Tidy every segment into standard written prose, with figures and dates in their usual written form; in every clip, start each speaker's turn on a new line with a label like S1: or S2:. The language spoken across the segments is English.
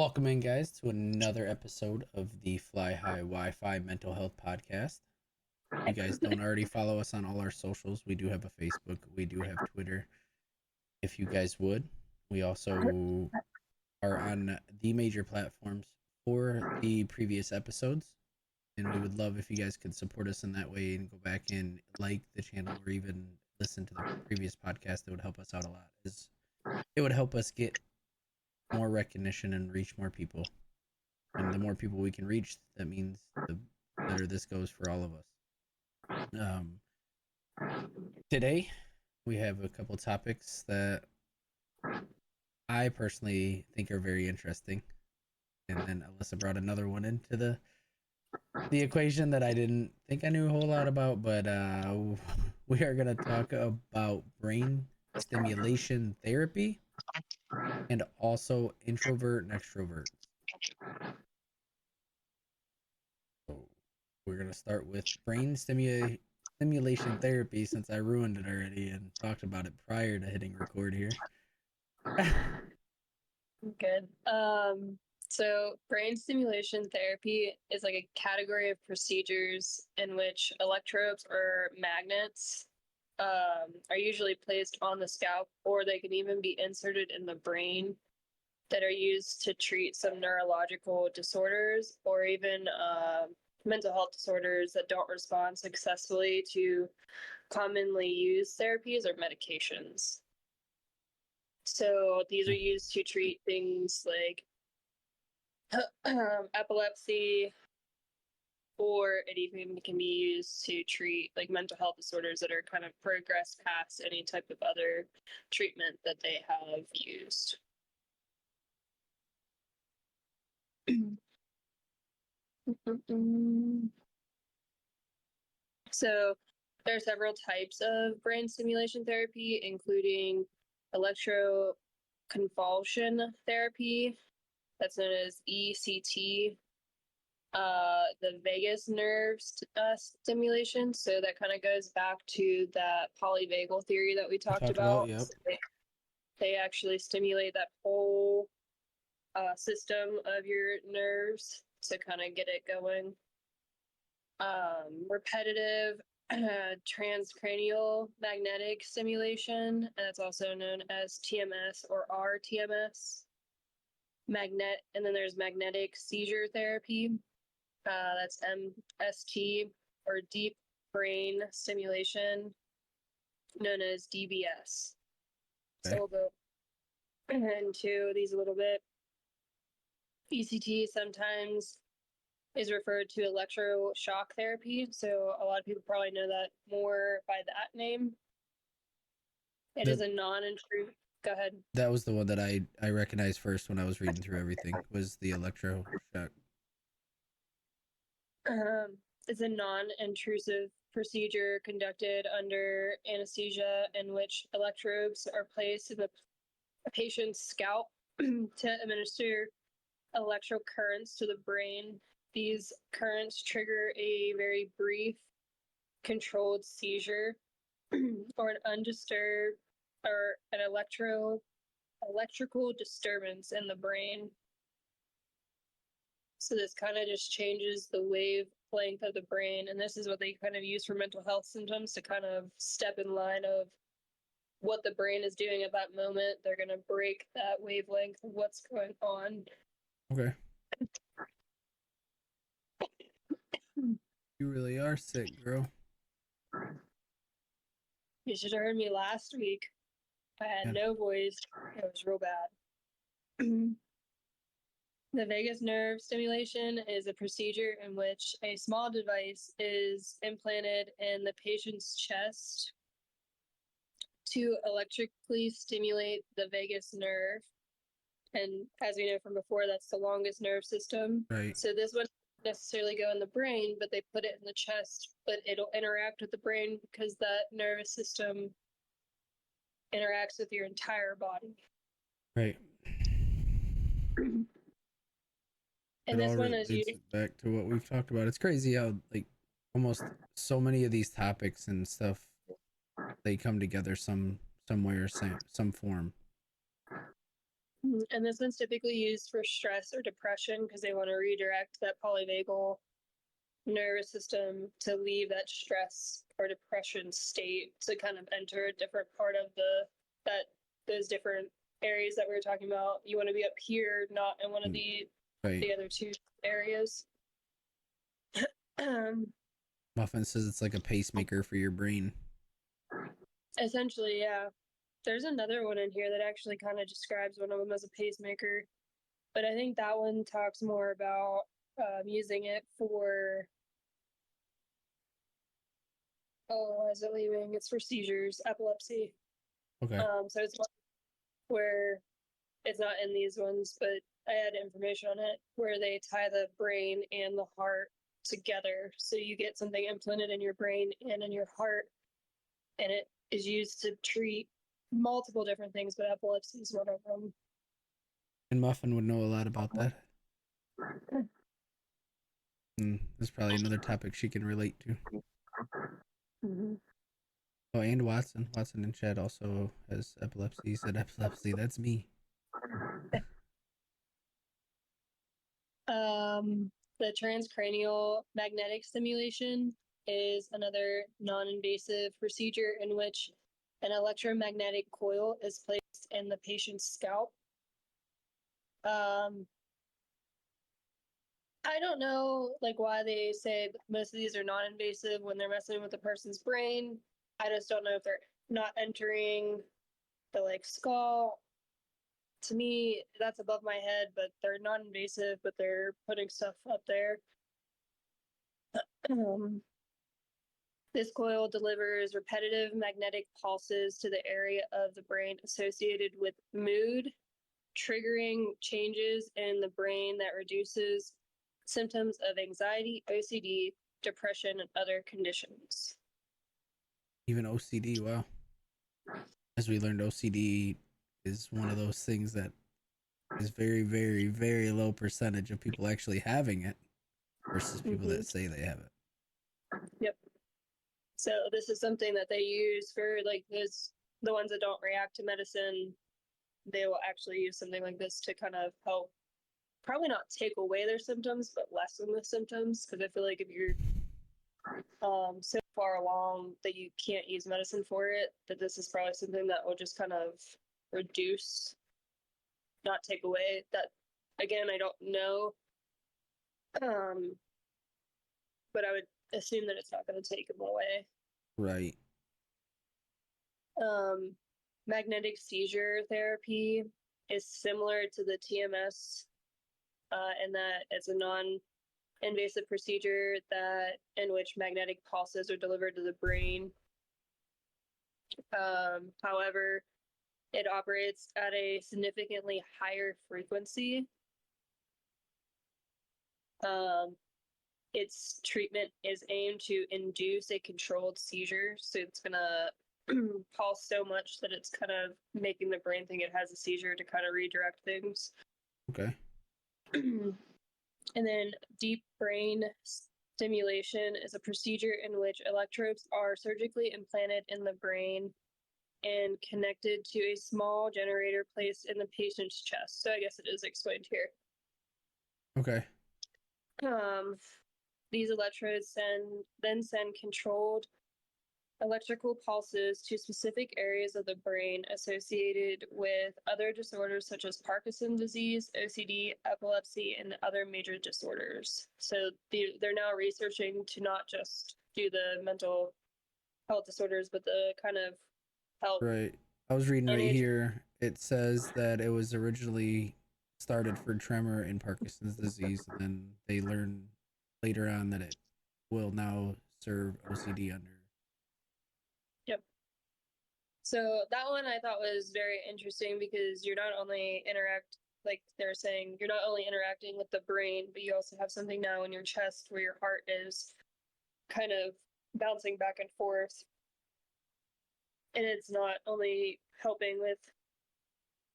S1: Welcome in, guys, to another episode of the Fly High Wi-Fi Mental Health Podcast. If you guys don't already follow us on all our socials, we do have a Facebook, we do have Twitter. If you guys would, we also are on the major platforms for the previous episodes, and we would love if you guys could support us in that way and go back and like the channel or even listen to the previous podcast. It would help us out a lot. It would help us get more recognition and reach more people. And the more people we can reach, that means the better this goes for all of us. Today, we have a couple topics that I personally think are very interesting. And then Alyssa brought another one into the equation that I didn't think I knew a whole lot about, but we are going to talk about brain stimulation therapy and also introvert and extrovert. So we're going to start with brain stimulation therapy since I ruined it already and talked about it prior to hitting record here.
S2: Good. So brain stimulation therapy is like a category of procedures in which electrodes or magnets are usually placed on the scalp, or they can even be inserted in the brain, that are used to treat some neurological disorders or even mental health disorders that don't respond successfully to commonly used therapies or medications. So these are used to treat things like epilepsy, or it even can be used to treat like mental health disorders that are kind of progressed past any type of other treatment that they have used. So there are several types of brain stimulation therapy, including electroconvulsion therapy, that's known as ECT, the vagus nerve stimulation. So that kind of goes back to that polyvagal theory that we talked about.
S1: Yep.
S2: So they actually stimulate that whole system of your nerves to kind of get it going. Repetitive transcranial magnetic stimulation, and it's also known as TMS or RTMS. And then there's magnetic seizure therapy. That's MST, or deep brain stimulation, known as DBS.
S1: Okay.
S2: So we'll go into these a little bit. ECT sometimes is referred to electroshock therapy. So a lot of people probably know that more by that name. It is a non-intrusive. Go ahead.
S1: That was the one that I recognized first when I was reading through everything, was the electroshock.
S2: It's a non-intrusive procedure conducted under anesthesia in which electrodes are placed in the patient's scalp to administer electrocurrents to the brain. These currents trigger a very brief, controlled seizure or an undisturbed or an electrical disturbance in the brain. So this kind of just changes the wavelength of the brain, and this is what they kind of use for mental health symptoms to kind of step in line of what the brain is doing at that moment. They're going to break that wavelength of what's going on.
S1: Okay. You really are sick, girl.
S2: You should have heard me last week. I had no voice. It was real bad. The vagus nerve stimulation is a procedure in which a small device is implanted in the patient's chest to electrically stimulate the vagus nerve. And as we know from before, that's the longest nerve system.
S1: Right.
S2: So this wouldn't necessarily go in the brain, but they put it in the chest, but it'll interact with the brain because that nervous system interacts with your entire body.
S1: Right.
S2: And this one is
S1: back to what we've talked about. It's crazy how like almost so many of these topics and stuff, they come together some way or some form.
S2: And this one's typically used for stress or depression because they want to redirect that polyvagal nervous system to leave that stress or depression state to kind of enter a different part of those different areas that we were talking about. You want to be up here, not in one of
S1: Right.
S2: the other two areas.
S1: Muffin says it's like a pacemaker for your brain.
S2: Essentially, yeah. There's another one in here that actually kind of describes one of them as a pacemaker, but I think that one talks more about using it for why is it leaving? It's for seizures, epilepsy.
S1: Okay.
S2: So it's where it's not in these ones, but I had information on it where they tie the brain and the heart together. So you get something implanted in your brain and in your heart, and it is used to treat multiple different things, but epilepsy is one of them.
S1: And Muffin would know a lot about that. And there's probably another topic she can relate to.
S2: Mm-hmm.
S1: Oh, and Watson. Watson in chat also has epilepsy. He said epilepsy. That's me.
S2: The transcranial magnetic stimulation is another non-invasive procedure in which an electromagnetic coil is placed in the patient's scalp. I don't know like why they say most of these are non-invasive when they're messing with the person's brain. I just don't know if they're not entering the like skull. To me, that's above my head, but they're non-invasive, but they're putting stuff up there. This coil delivers repetitive magnetic pulses to the area of the brain associated with mood, triggering changes in the brain that reduces symptoms of anxiety, OCD, depression, and other conditions.
S1: Even OCD. Wow. As we learned, OCD is one of those things that is very, very, very low percentage of people actually having it versus people that say they have it.
S2: Yep. So this is something that they use for like the ones that don't react to medicine. They will actually use something like this to kind of help, probably not take away their symptoms, but lessen the symptoms. Because I feel like if you're so far along that you can't use medicine for it, that this is probably something that will just kind of reduce, not take away. That again, I don't know, but I would assume that it's not going to take them away.
S1: Right.
S2: Magnetic seizure therapy is similar to the TMS in that it's a non-invasive procedure that in which magnetic pulses are delivered to the brain. However, it operates at a significantly higher frequency. Its treatment is aimed to induce a controlled seizure, so it's gonna pulse so much that it's kind of making the brain think it has a seizure to kind of redirect things.
S1: Okay.
S2: And then deep brain stimulation is a procedure in which electrodes are surgically implanted in the brain and connected to a small generator placed in the patient's chest. So I guess it is explained here.
S1: Okay.
S2: These electrodes then send controlled electrical pulses to specific areas of the brain associated with other disorders such as Parkinson's disease, OCD, epilepsy, and other major disorders. So they're now researching to not just do the mental health disorders, but the kind of help.
S1: Right. I was reading right here. It says that it was originally started for tremor and Parkinson's disease, and then they learned later on that it will now serve OCD under.
S2: Yep. So that one I thought was very interesting because you're not only like they're saying, you're not only interacting with the brain, but you also have something now in your chest where your heart is kind of bouncing back and forth. And it's not only helping with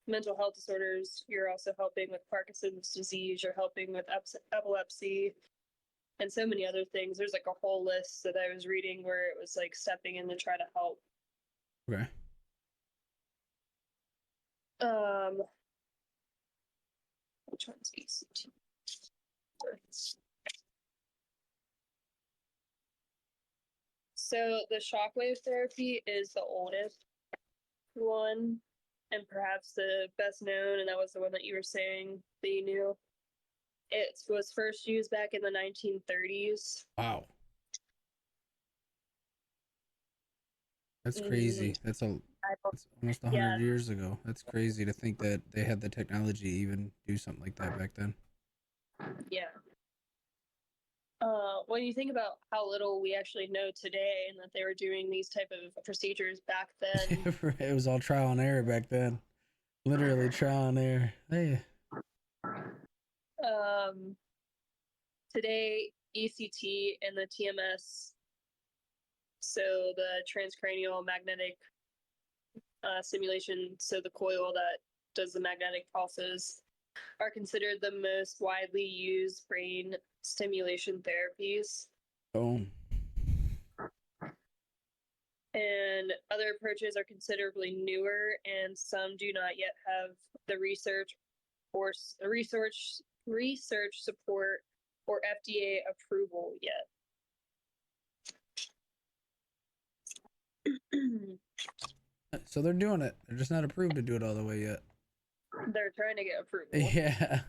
S2: mental health disorders, you're also helping with Parkinson's disease, you're helping with epilepsy, and so many other things. There's like a whole list that I was reading where it was like stepping in to try to help.
S1: Okay.
S2: Which one's ECT? So the shockwave therapy is the oldest one and perhaps the best known, and that was the one that you were saying that you knew. It was first used back in the 1930s.
S1: Wow. That's
S2: Mm,
S1: crazy. That's almost
S2: yeah,
S1: 100 years ago. That's crazy to think that they had the technology to even do something like that back then.
S2: yeah. When you think about how little we actually know today, and that they were doing these type of procedures back then,
S1: It was all trial and error back then. Literally trial and error. Hey.
S2: um, today ECT and the TMS, so the transcranial magnetic stimulation, so the coil that does the magnetic pulses, are considered the most widely used brain stimulation therapies.
S1: Boom.
S2: And other approaches are considerably newer, and some do not yet have the research support or FDA approval yet.
S1: So they're doing it. They're just not approved to do it all the way yet.
S2: They're trying to get approval.
S1: Yeah.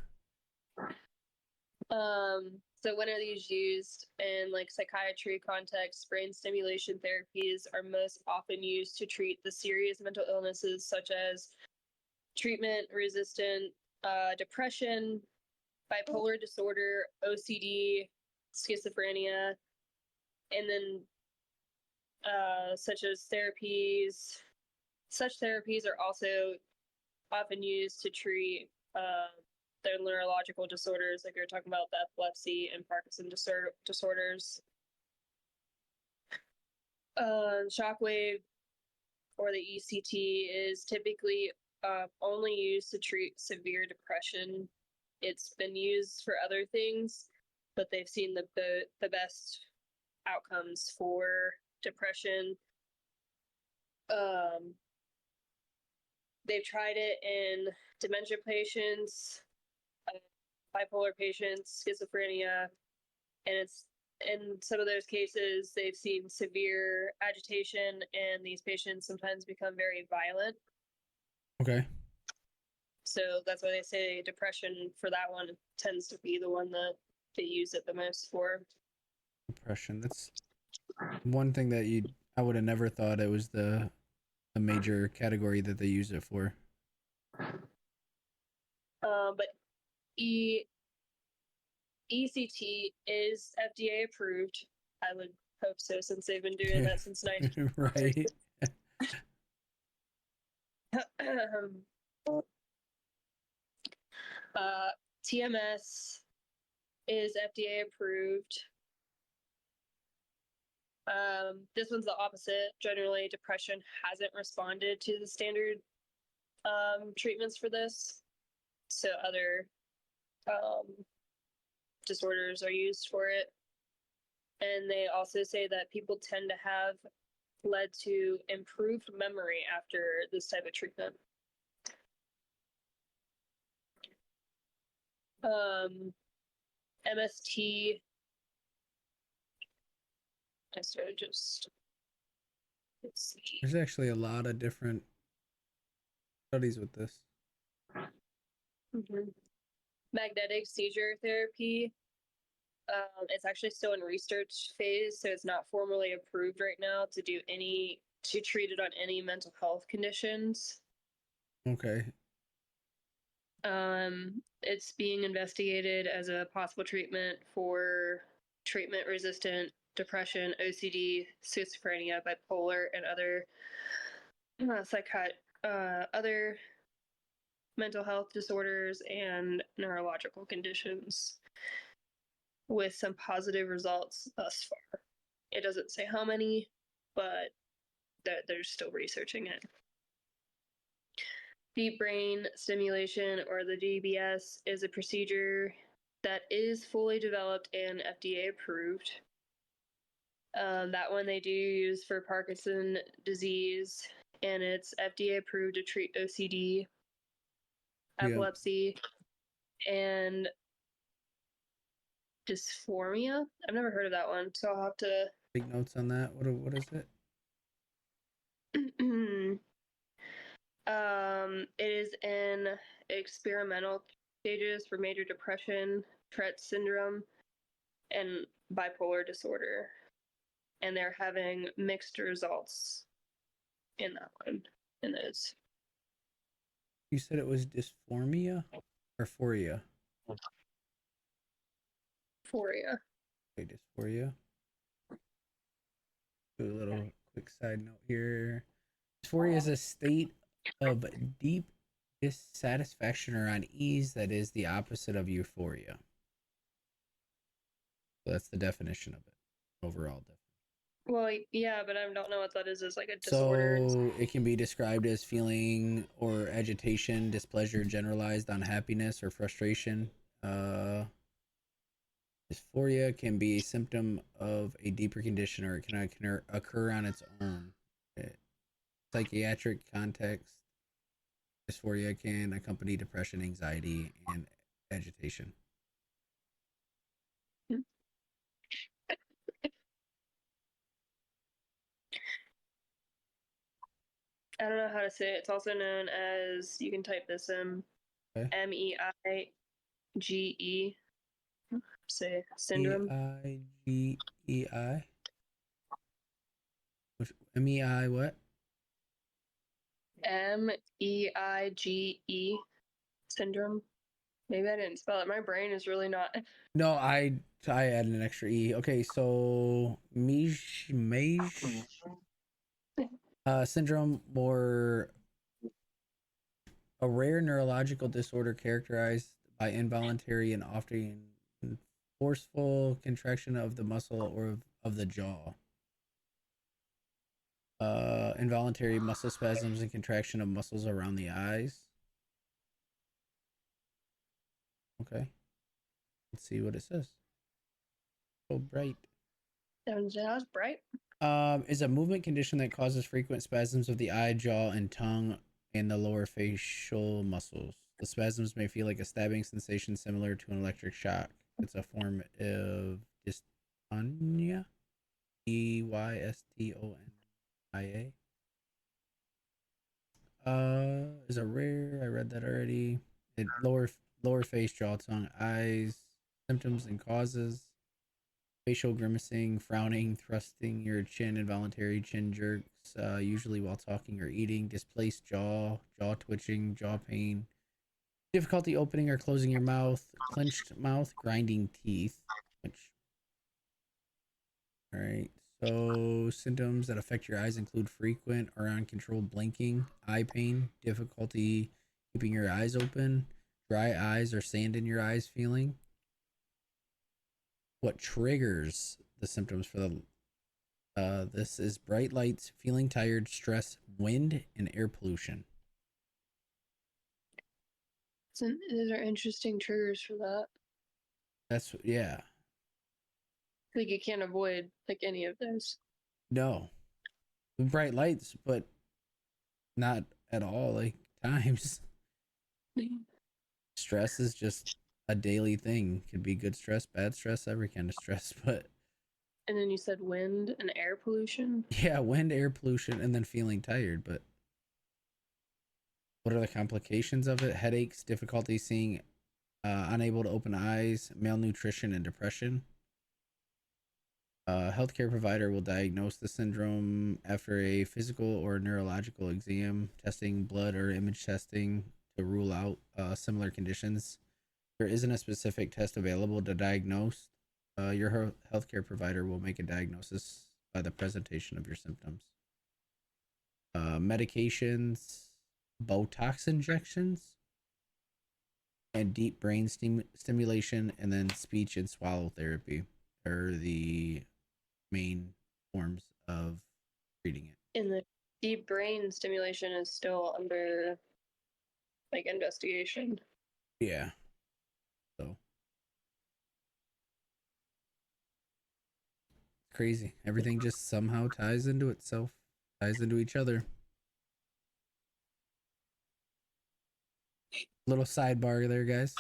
S2: So when are these used in like psychiatry context? Brain stimulation therapies are most often used to treat the serious mental illnesses such as treatment-resistant depression, bipolar disorder, OCD, schizophrenia, and then such therapies are also often used to treat their neurological disorders, like you're talking about the epilepsy and Parkinson disorders. Shockwave or the ECT is typically only used to treat severe depression. It's been used for other things, but they've seen the best outcomes for depression. They've tried it in dementia patients, bipolar patients, schizophrenia, and it's in some of those cases they've seen severe agitation, and these patients sometimes become very violent.
S1: Okay.
S2: So that's why they say depression for that one tends to be the one that they use it the most for.
S1: Depression. That's one thing that I would have never thought it was the major category that they use it for.
S2: But E ECT is FDA approved. I would hope so, since they've been doing that since 19.
S1: Right.
S2: TMS is FDA approved. This one's the opposite. Generally, depression hasn't responded to the standard treatments for this, so other um, disorders are used for it. And they also say that people tend to have led to improved memory after this type of treatment. MST, I started just, let's see.
S1: There's actually a lot of different studies with this.
S2: Magnetic seizure therapy. It's actually still in research phase, so it's not formally approved right now to treat it on any mental health conditions.
S1: Okay.
S2: It's being investigated as a possible treatment for treatment-resistant depression, OCD, schizophrenia, bipolar, and other other mental health disorders and neurological conditions, with some positive results thus far. It doesn't say how many, but they're still researching it. Deep brain stimulation, or the DBS, is a procedure that is fully developed and FDA approved. That one they do use for Parkinson disease, and it's FDA approved to treat OCD,
S1: Yeah.
S2: epilepsy, and dysphoria. I've never heard of that one, so I'll have to.
S1: Take notes on that. What is it?
S2: It is in experimental stages for major depression, Tourette syndrome, and bipolar disorder, and they're having mixed results in that one. In those.
S1: You said it was dysphoria or phoria?
S2: Dysphoria.
S1: Okay, dysphoria. Do a little quick side note here. Dysphoria is a state of deep dissatisfaction or unease that is the opposite of euphoria. So that's the definition of it. Overall definition.
S2: Well, yeah, but I don't know what that is. Is like a disorder.
S1: So it can be described as feeling or agitation, displeasure, generalized unhappiness or frustration. Dysphoria can be a symptom of a deeper condition or it can occur on its own. Psychiatric context, dysphoria can accompany depression, anxiety, and agitation.
S2: I don't know how to say it. It's also known as, you can type this in,
S1: Okay.
S2: MEIGE, say syndrome.
S1: Eigei. Which MEI what?
S2: MEIGE syndrome. Maybe I didn't spell it. My brain is really not.
S1: No, I added an extra E. Okay, so Mage syndrome, or a rare neurological disorder characterized by involuntary and often forceful contraction of the muscle or of the jaw. Involuntary muscle spasms and contraction of muscles around the eyes. Okay, let's see what it says. So bright.
S2: That was bright.
S1: Is a movement condition that causes frequent spasms of the eye, jaw, and tongue and the lower facial muscles. The spasms may feel like a stabbing sensation similar to an electric shock. It's a form of dystonia. Dystonia. Is a rare. I read that already. It lower face, jaw, tongue, eyes. Symptoms and causes: facial grimacing, frowning, thrusting your chin, involuntary chin jerks, usually while talking or eating, displaced jaw, jaw twitching, jaw pain, difficulty opening or closing your mouth, clenched mouth, grinding teeth. Which, all right. So symptoms that affect your eyes include frequent or uncontrolled blinking, eye pain, difficulty keeping your eyes open, dry eyes or sand in your eyes feeling. What triggers the symptoms for the this is bright lights, feeling tired, stress, wind, and air pollution.
S2: So those are interesting triggers for that.
S1: That's yeah.
S2: Like you can't avoid like any of those.
S1: No, bright lights, but not at all. Like times, stress is just a daily thing. Could be good stress, bad stress, every kind of stress. But
S2: And then you said wind and air pollution.
S1: yeah, wind, air pollution, and then feeling tired. But what are the complications of it? Headaches, difficulty seeing, unable to open eyes, malnutrition, and depression. A healthcare provider will diagnose the syndrome after a physical or neurological exam, testing blood or image testing to rule out similar conditions. There isn't a specific test available to diagnose. Your healthcare provider will make a diagnosis by the presentation of your symptoms. Medications, Botox injections, and deep brain stimulation, and then speech and swallow therapy are the main forms of treating it.
S2: And the deep brain stimulation is still under like investigation.
S1: Yeah. So crazy. Everything just somehow ties into itself, ties into each other. Little sidebar there, guys.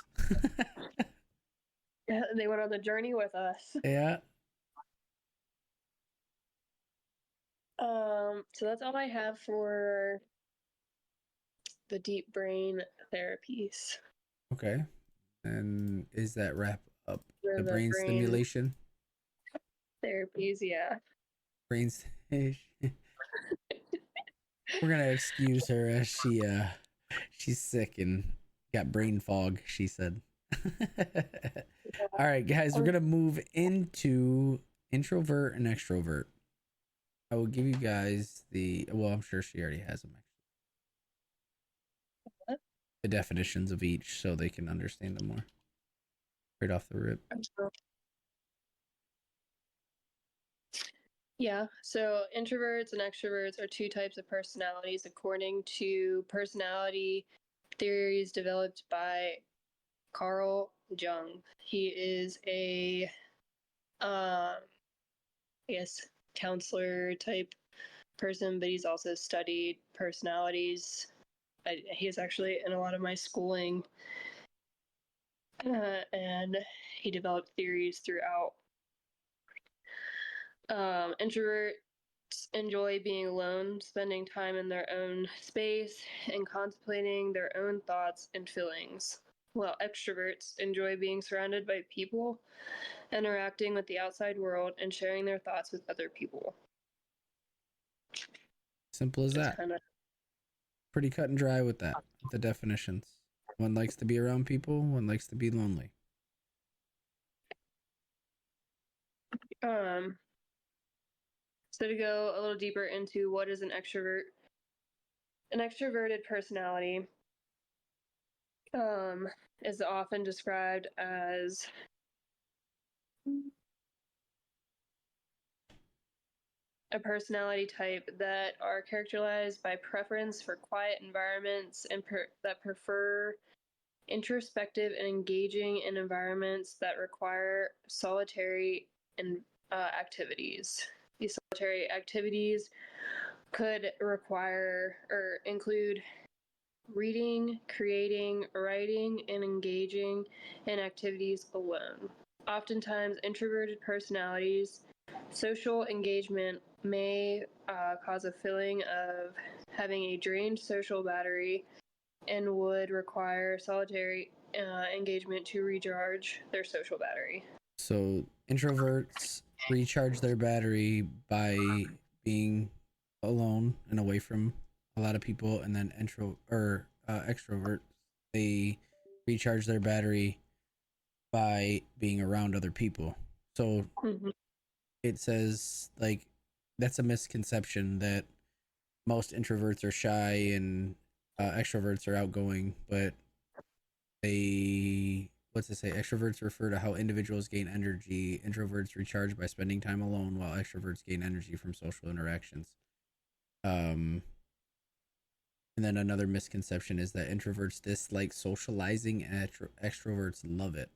S2: They went on the journey with us.
S1: Yeah.
S2: So that's all I have for the deep brain therapies.
S1: Okay. And is that wrap up
S2: For
S1: the
S2: the
S1: brain
S2: brain
S1: stimulation?
S2: therapies, yeah.
S1: Brain stimulation. We're gonna excuse her as she's sick and got brain fog, she said. All right, guys, we're gonna move into introvert and extrovert. I will give you guys I'm sure she already has them actually. The definitions of each so they can understand them more. Right off the rip.
S2: Yeah, so introverts and extroverts are two types of personalities according to personality theories developed by Carl Jung. He is I guess, counselor type person, but he's also studied personalities. He's actually in a lot of my schooling, and he developed theories throughout. Introverts enjoy being alone, spending time in their own space, and contemplating their own thoughts and feelings. While extroverts enjoy being surrounded by people, interacting with the outside world, and sharing their thoughts with other people.
S1: Simple as
S2: It's
S1: that.
S2: kind of
S1: Pretty cut and dry with that. The definitions. One likes to be around people, one likes to be lonely.
S2: So to go a little deeper into what is an extrovert, an extroverted personality is often described as a personality type that are characterized by preference for quiet environments and that prefer introspective and engaging in environments that require solitary and activities. These solitary activities could require or include reading, creating, writing, and engaging in activities alone. Oftentimes, introverted personalities, social engagement may cause a feeling of having a drained social battery and would require solitary engagement to recharge their social battery.
S1: So introverts recharge their battery by being alone and away from a lot of people, and then extroverts, they recharge their battery by being around other people. So
S2: Mm-hmm.
S1: it says like that's a misconception that most introverts are shy and extroverts are outgoing, but they what's it say? Extroverts refer to how individuals gain energy. Introverts recharge by spending time alone, while extroverts gain energy from social interactions. Um, and then another misconception is that introverts dislike socializing and extroverts love it.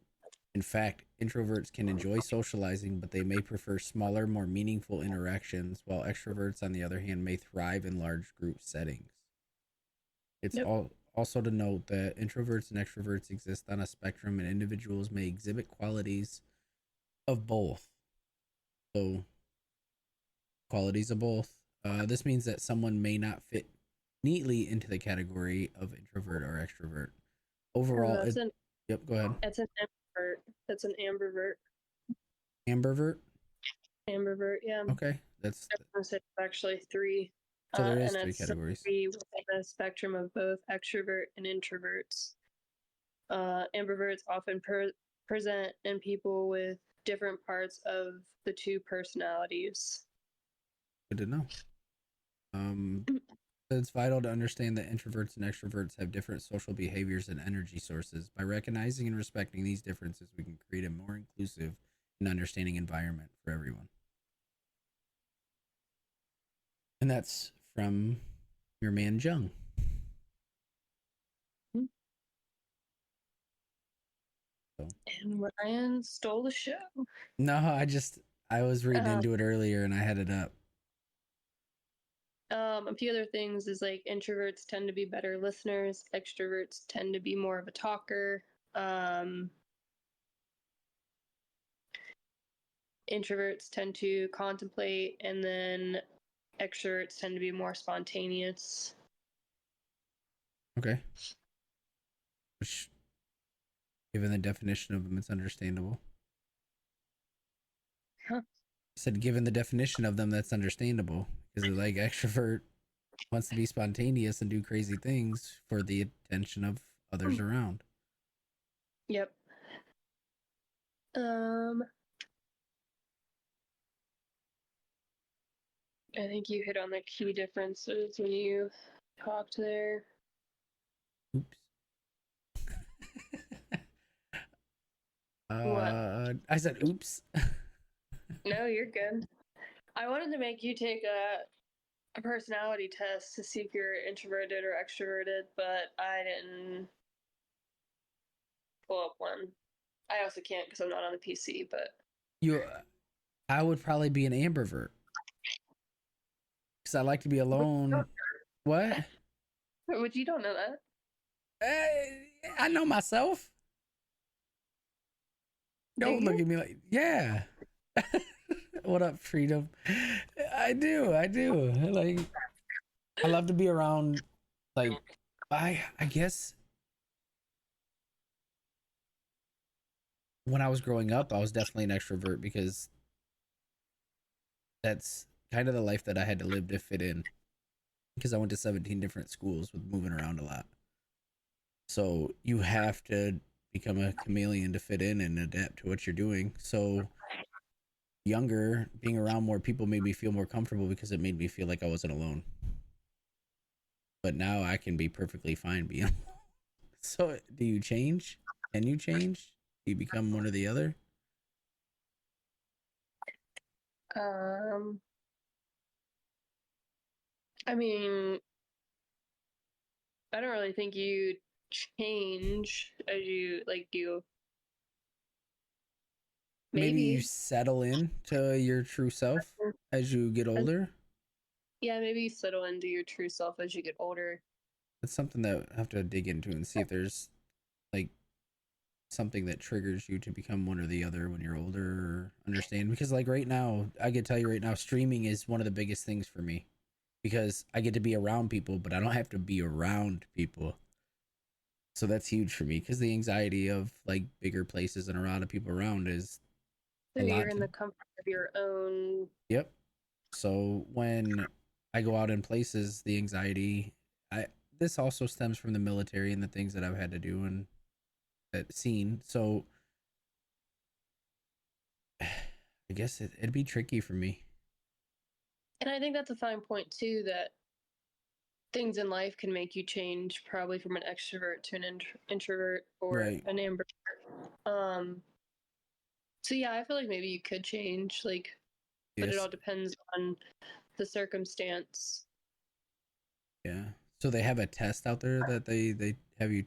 S1: In fact, introverts can enjoy socializing, but they may prefer smaller, more meaningful interactions, while extroverts, on the other hand, may thrive in large group settings. It's
S2: Yep.
S1: Also to note that introverts and extroverts exist on a spectrum, and individuals may exhibit qualities of both. So, qualities of both. This means that someone may not fit neatly into the category of introvert or extrovert. Overall,
S2: That's an
S1: yep, go ahead.
S2: that's an ambivert. That's an ambivert.
S1: Ambervert.
S2: Ambivert, yeah.
S1: Okay,
S2: It's actually three,
S1: so there is
S2: and
S1: three
S2: that's
S1: categories.
S2: three within the spectrum of both extrovert and introverts. Ambiverts often present in people with different parts of the two personalities.
S1: Good to know. Um, it's vital to understand that introverts and extroverts have different social behaviors and energy sources. By recognizing and respecting these differences, we can create a more inclusive and understanding environment for everyone. And that's from your man Jung. So.
S2: And Ryan stole the show.
S1: No, I was reading
S2: Uh,
S1: into it earlier and I had it up.
S2: a few other things is like introverts tend to be better listeners, extroverts tend to be more of a talker. Um, Introverts tend to contemplate, and then extroverts tend to be more spontaneous.
S1: Okay. Which, given the definition of them, it's understandable.
S2: Huh.
S1: I said, given the definition of them, that's understandable. Because, like, extrovert wants to be spontaneous and do crazy things for the attention of others around.
S2: Yep. Um, I think you hit on the key differences when you talked there.
S1: Oops.
S2: What?
S1: I said, oops.
S2: No, you're good. I wanted to make you take a personality test to see if you're introverted or extroverted, but I didn't pull up one. I also can't because I'm not on the PC, but
S1: You, I would probably be an ambivert because I like to be alone. What?
S2: which you don't know that.
S1: I know myself.
S2: Do
S1: Don't look
S2: you?
S1: at me like, yeah. What up, freedom? I do. Like, I love to be around. Like, I guess when I was growing up, I was definitely an extrovert because that's kind of the life that I had to live to fit in. Because I went to 17 different schools with moving around a lot. So you have to become a chameleon to fit in and adapt to what you're doing. So younger, being around more people made me feel more comfortable because it made me feel like I wasn't alone. But now I can be perfectly fine being alone. So do you change? Can you change? Do you become one or the other?
S2: Um, I mean, I don't really think you change as you like you
S1: Maybe you
S2: maybe.
S1: settle in to your true self as you get older.
S2: Yeah, maybe you settle into your true self as you get older.
S1: That's something that I have to dig into and see if there's like something that triggers you to become one or the other when you're older or understand. Because like right now, I can tell you right now, streaming is one of the biggest things for me because I get to be around people, but I don't have to be around people. So that's huge for me because the anxiety of like bigger places and a lot of people around is
S2: So
S1: a
S2: you're
S1: lot
S2: in
S1: to.
S2: the comfort of your own.
S1: Yep. So when I go out in places, the anxiety, I this also stems from the military and the things that I've had to do and seen. So I guess it'd be tricky for me.
S2: And I think that's a fine point too, that things in life can make you change probably from an extrovert to an introvert or
S1: Right.
S2: an ambivert. Um, so yeah, I feel like maybe you could change, like, but it
S1: Yes.
S2: all depends on the circumstance.
S1: Yeah. So they have a test out there that they have you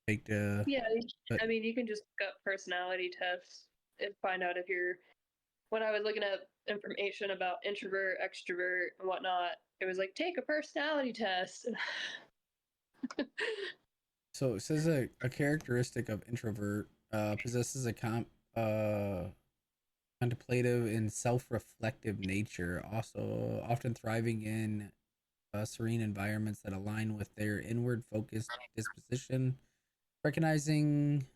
S1: take to.
S2: Yeah,
S1: But
S2: I mean, you can just look up personality tests and find out if you're. When I was looking at information about introvert, extrovert, and whatnot, it was like take a personality test.
S1: so it says a characteristic of introvert possesses a contemplative and self-reflective nature, also often thriving in serene environments that align with their inward focused disposition. Recognizing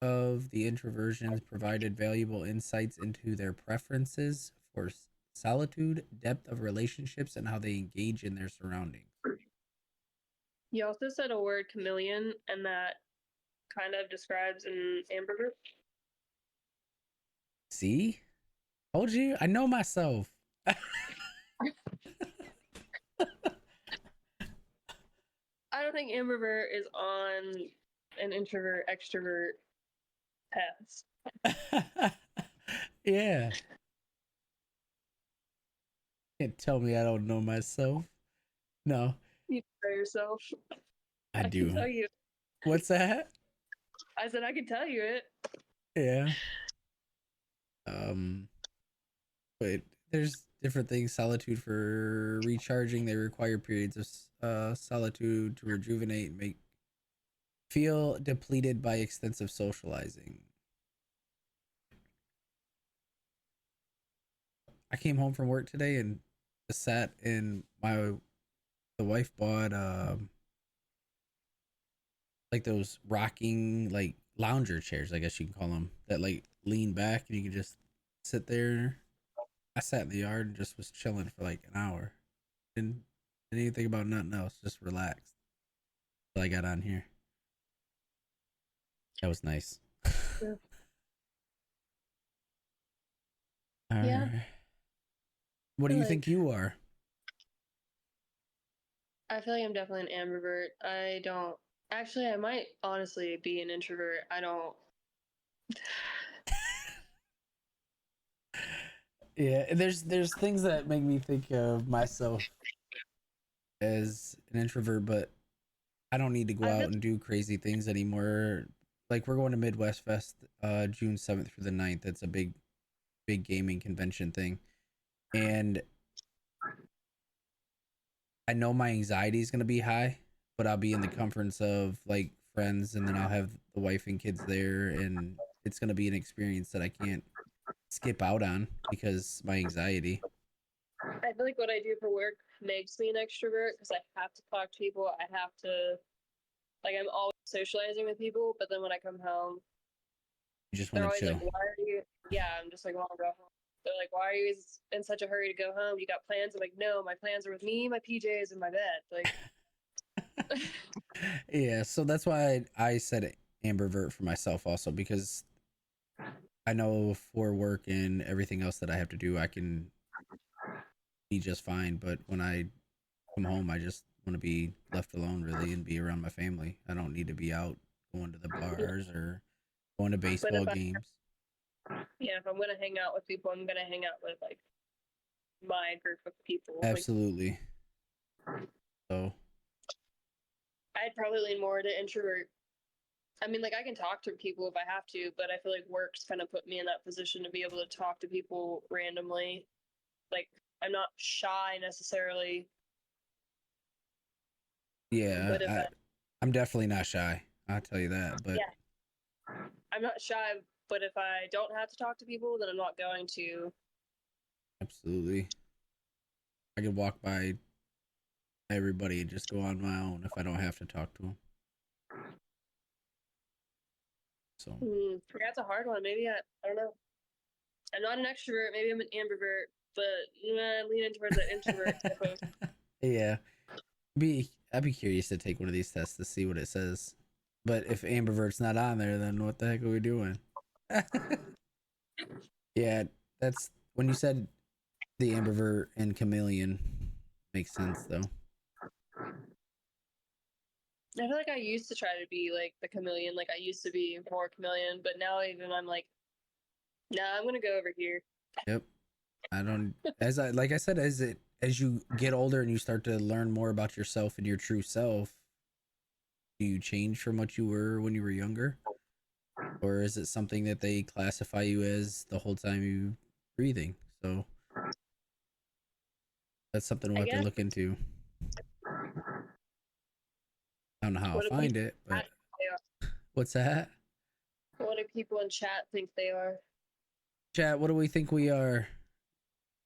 S1: of the introversions provided valuable insights into their preferences for solitude, depth of relationships, and how they engage in their surroundings.
S2: You also said a word chameleon, and that kind of describes an ambivert.
S1: See? Told you, I know myself.
S2: I don't think ambivert is on an introvert extrovert test.
S1: Yeah. Can't tell me I don't know myself. No,
S2: You know yourself.
S1: I
S2: I can
S1: do.
S2: tell you.
S1: What's that?
S2: I said I can tell you it.
S1: Yeah. Um, but there's different things. Solitude for recharging. They require periods of solitude to rejuvenate and make Feel depleted by extensive socializing. I came home from work today and sat in my the wife bought like those rocking like lounger chairs, I guess you can call them, that like lean back and you can just sit there. I sat in the yard and just was chilling for like an hour. Didn't even think about nothing else, just relaxed. Till I got on here. That was nice.
S2: Yeah.
S1: All
S2: Yeah,
S1: right. What
S2: I
S1: do
S2: feel
S1: you think
S2: like
S1: you are?
S2: I feel like I'm definitely an ambivert. I don't actually. I might honestly be an introvert. I don't.
S1: Yeah, there's things that make me think of myself as an introvert, but I don't need to go
S2: I feel
S1: out and do crazy things anymore. Like we're going to Midwest Fest June 7th through the 9th. It's a big gaming convention thing. And I know my anxiety is going to be high, but I'll be in the comforts of like friends and then I'll have the wife and kids there and it's going to be an experience that I can't skip out on because my anxiety.
S2: I feel like what I do for work makes me an extrovert because I have to talk to people. I have to like I'm always socializing with people, but then when I come home,
S1: You just want
S2: they're
S1: to
S2: always like,
S1: chill.
S2: "Why are you?" Yeah, I'm just like, "I want to go home." They're like, "Why are you in such a hurry to go home? You got plans?" I'm like, "No, my plans are with me, my PJs, and my bed." Like,
S1: Yeah, so that's why I said ambivert for myself also because I know for work and everything else that I have to do, I can be just fine. But when I come home, I just want to be left alone really and be around my family. I don't need to be out going to the bars or going to
S2: but
S1: baseball games.
S2: if I'm gonna hang out with people, I'm gonna hang out with like my group of people. Like,
S1: Absolutely. So,
S2: I'd probably lean more to introvert. I mean, like I can talk to people if I have to, but I feel like work's kind of put me in that position to be able to talk to people randomly. Like I'm not shy necessarily,
S1: yeah,
S2: but if
S1: I'm definitely not shy. I'll tell you that. But
S2: yeah, I'm not shy, but if I don't have to talk to people, then I'm not going to.
S1: absolutely, I could walk by everybody and just go on my own if I don't have to talk to them. So,
S2: That's a hard one. Maybe I don't know. I'm not an extrovert. Maybe I'm an ambivert, but I'm leaning towards that introvert type of.
S1: yeah, I'd be curious to take one of these tests to see what it says. But if ambivert's not on there, then what the heck are we doing? Yeah, that's when you said the ambivert and chameleon makes sense though.
S2: I feel like I used to try to be like the chameleon. Like I used to be more chameleon, but now even I'm like, nah, I'm gonna go over here.
S1: Yep. I don't as I like I said as you get older and you start to learn more about yourself and your true self, do you change from what you were when you were younger? Or is it something that they classify you as the whole time you breathing? So that's something we'll
S2: I
S1: have to
S2: guess.
S1: look into. I don't know how I'll
S2: What do
S1: find
S2: people
S1: it, but
S2: they are?
S1: what's that?
S2: What do people in chat think they are?
S1: Chat, what do we think we are?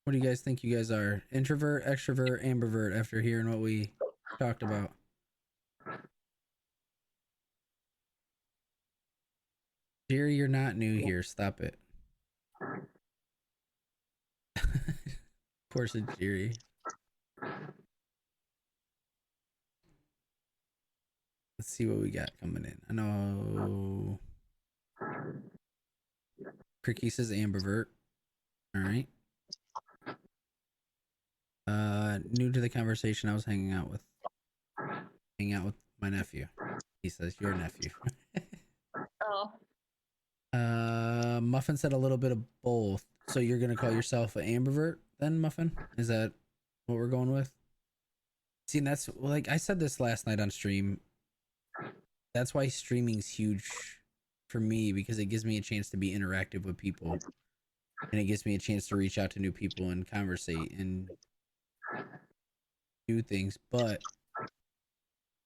S1: What do you guys think you guys are? Introvert, extrovert, ambivert after hearing what we talked about? Jerry, you're not new here. Stop it. Of course it's Jerry. Let's see what we got coming in. I know Cricky says ambivert. All right. New to the conversation, I was hanging out with my nephew. He says your nephew.
S2: Oh,
S1: Muffin said a little bit of both. So you're gonna call yourself an ambivert then, Muffin? Is that what we're going with? See, and that's like I said this last night on stream. That's why streaming's huge for me because it gives me a chance to be interactive with people and it gives me a chance to reach out to new people and conversate and do things, but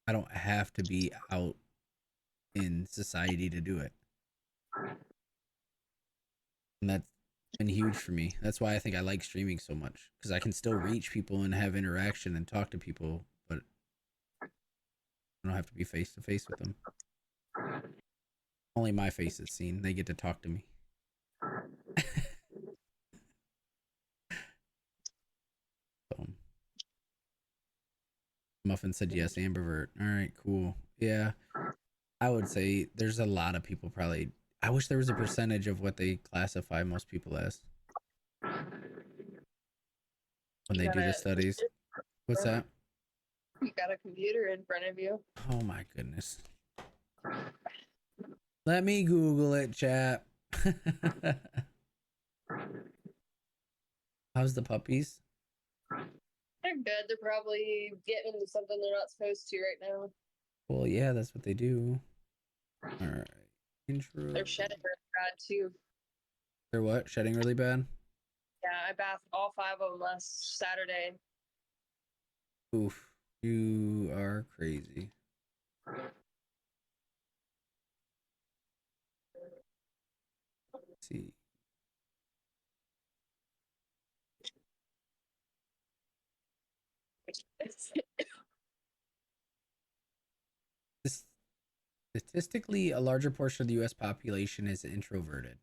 S1: I don't have to be out in society to do it. And that's been huge for me. That's why I think I like streaming so much, because I can still reach people and have interaction and talk to people, but I don't have to be face to face with them. Only my face is seen. They get to talk to me. So, Muffin said yes, ambivert. All right, cool. Yeah, I would say there's a lot of people probably. I wish there was a percentage of what they classify most people as when
S2: You
S1: they
S2: got
S1: do the
S2: a
S1: studies. What's that?
S2: you got a computer in front of you.
S1: Oh my goodness. Let me Google it, chap. How's the puppies?
S2: They're good. They're probably getting into something they're not supposed to right now.
S1: Well, yeah, that's what they do. All right. Intro.
S2: They're shedding really bad too.
S1: They're what? Shedding really bad?
S2: Yeah, I bathed all 5 of them last Saturday.
S1: Oof. You are crazy. Let's see. This, statistically, a larger portion of the US population is introverted.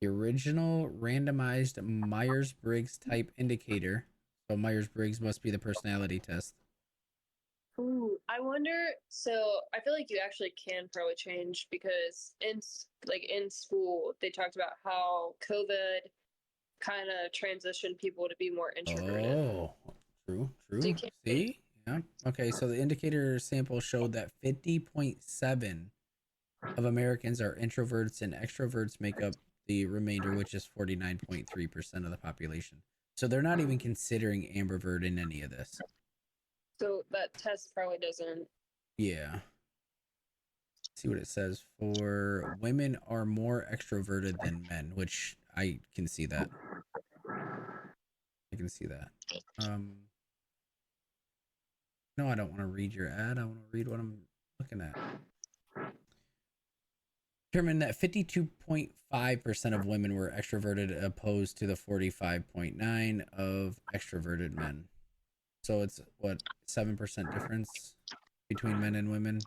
S1: The original randomized Myers Briggs type indicator, so Myers Briggs must be the personality test.
S2: Ooh, I wonder. So I feel like you actually can probably change because in school they talked about how COVID kind of transitioned people to be more introverted.
S1: Oh, true,
S2: So you
S1: true.
S2: can't change.
S1: See? Yeah. Okay, so the indicator sample showed that 50.7 of Americans are introverts and extroverts make up the remainder, which is 49.3% of the population. So they're not even considering ambivert in any of this.
S2: So that test probably doesn't.
S1: Yeah. Let's see what it says. For women are more extroverted than men, which I can see that. I can see that. No, I don't want to read your ad. I want to read what I'm looking at. Determined that 52.5% of women were extroverted, opposed to the 45.9% of extroverted men. So it's what, 7% difference between men and women.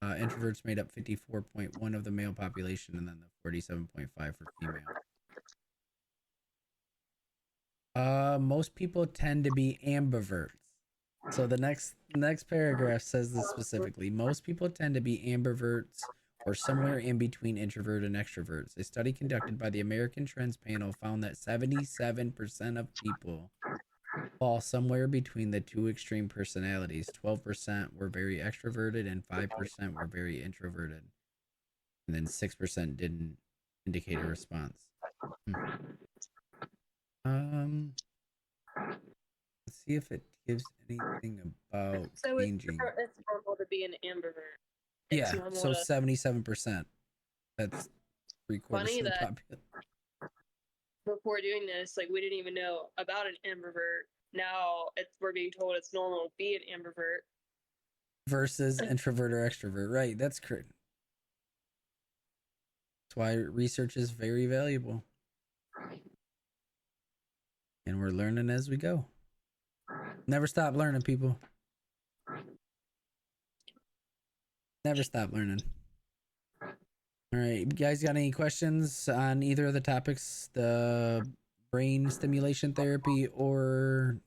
S1: Introverts made up 54.1% of the male population, and then the 47.5% for female. Most people tend to be ambiverts. So the next paragraph says this specifically. Most people tend to be ambiverts or somewhere in between introvert and extroverts. A study conducted by the American Trends Panel found that 77% of people fall somewhere between the two extreme personalities. 12% were very extroverted and 5% were very introverted. And then 6% didn't indicate a response. Let's see if it gives anything about
S2: So
S1: changing.
S2: it's normal to be an ambivert. It's
S1: Yeah,
S2: normal
S1: so
S2: to.
S1: 77%. That's three-quarters
S2: Funny
S1: of the
S2: that
S1: population.
S2: before doing this, like we didn't even know about an ambivert. Now we're being told it's normal to be an ambivert.
S1: Versus introvert or extrovert. Right, that's correct. That's why research is very valuable. And we're learning as we go. Never stop learning, people. Never stop learning. All right, you guys got any questions on either of the topics, the brain stimulation therapy or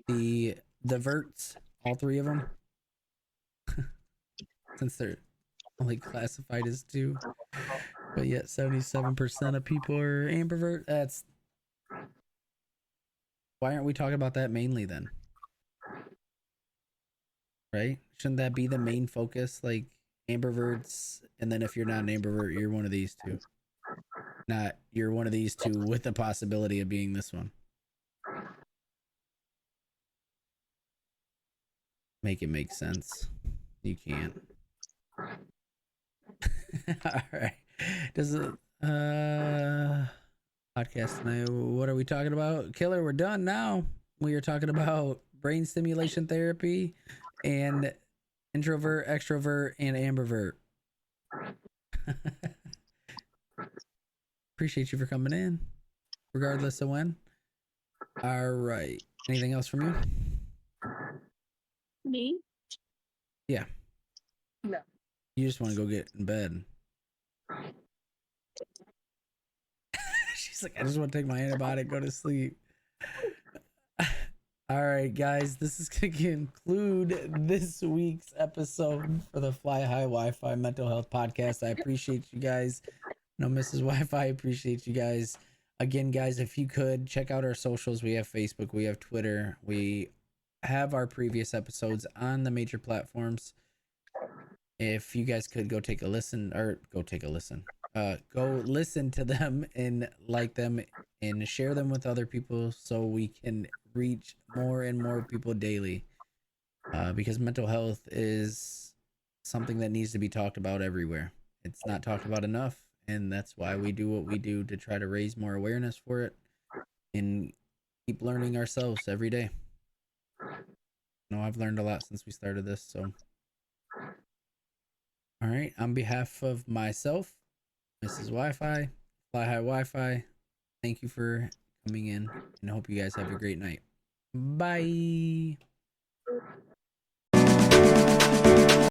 S1: the verts, all three of them? Since they're only classified as two, but yet 77% of people are ambivert. That's why aren't we talking about that mainly then? Right? Shouldn't that be the main focus? Like ambiverts, and then if you're not an ambivert, you're one of these two. Not you're one of these two with the possibility of being this one. Make it make sense. You can't. All right. Does it podcast tonight? What are we talking about? Killer, we're done now. We are talking about brain stimulation therapy and introvert, extrovert, and ambivert. Appreciate you for coming in, regardless of when. All right. Anything else from you?
S2: Me?
S1: Yeah.
S2: No.
S1: You just want to go get in bed. She's like, I just want to take my antibiotic, go to sleep. All right, guys, this is going to conclude this week's episode for the Fly High Wi-Fi Mental Health Podcast. I appreciate you guys. No, Mrs. Wi-Fi, I appreciate you guys. Again, guys, if you could check out our socials, we have Facebook, we have Twitter, we have our previous episodes on the major platforms. If you guys could go take a listen, go listen to them and like them and share them with other people so we can reach more and more people daily. Because mental health is something that needs to be talked about everywhere. It's not talked about enough, and that's why we do what we do, to try to raise more awareness for it and keep learning ourselves every day. I've learned a lot since we started this, so all right, on behalf of myself, Mrs. Wi-Fi, Fly High Wi-Fi, thank you for coming in, and I hope you guys have a great night. Bye.